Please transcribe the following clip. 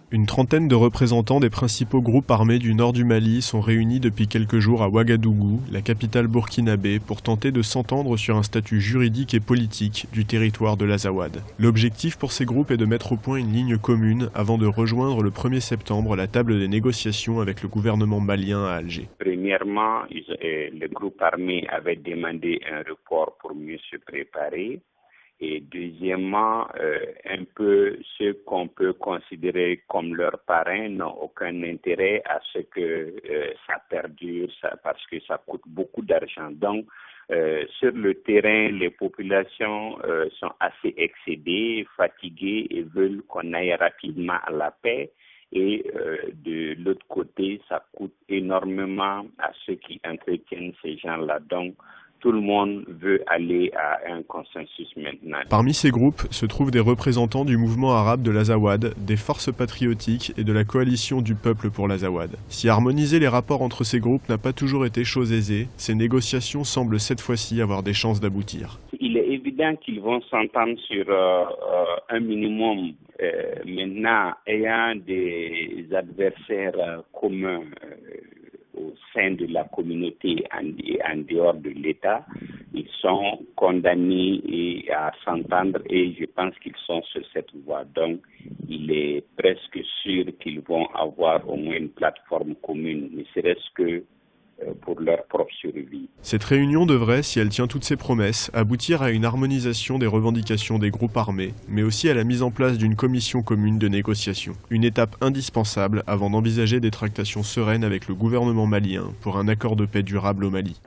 Une trentaine de représentants des principaux groupes armés du nord du Mali sont réunis depuis quelques jours à Ouagadougou, la capitale burkinabé, pour tenter de s'entendre sur un statut juridique et politique du territoire de l'Azawad. L'objectif pour ces groupes est de mettre au point une ligne commune avant de rejoindre le 1er septembre la table des négociations avec le gouvernement malien à Alger. Premièrement, le groupe armé avait demandé un report pour mieux se préparer. Et deuxièmement, un peu ceux qu'on peut considérer comme leurs parrains n'ont aucun intérêt à ce que ça perdure, parce que ça coûte beaucoup d'argent. Donc, sur le terrain, les populations sont assez excédées, fatiguées et veulent qu'on aille rapidement à la paix. Et de l'autre côté, ça coûte énormément à ceux qui entretiennent ces gens-là. Donc, tout le monde veut aller à un consensus maintenant. Parmi ces groupes se trouvent des représentants du mouvement arabe de l'Azawad, des forces patriotiques et de la coalition du peuple pour l'Azawad. Si harmoniser les rapports entre ces groupes n'a pas toujours été chose aisée, ces négociations semblent cette fois-ci avoir des chances d'aboutir. Il est évident qu'ils vont s'entendre sur un minimum. Maintenant, ayant des adversaires communs au sein de la communauté et en dehors de l'État, ils sont condamnés à s'entendre et je pense qu'ils sont sur cette voie. Donc, il est presque sûr qu'ils vont avoir au moins une plateforme commune, ne serait-ce que pour leur propre survie. Cette réunion devrait, si elle tient toutes ses promesses, aboutir à une harmonisation des revendications des groupes armés, mais aussi à la mise en place d'une commission commune de négociation. Une étape indispensable avant d'envisager des tractations sereines avec le gouvernement malien pour un accord de paix durable au Mali.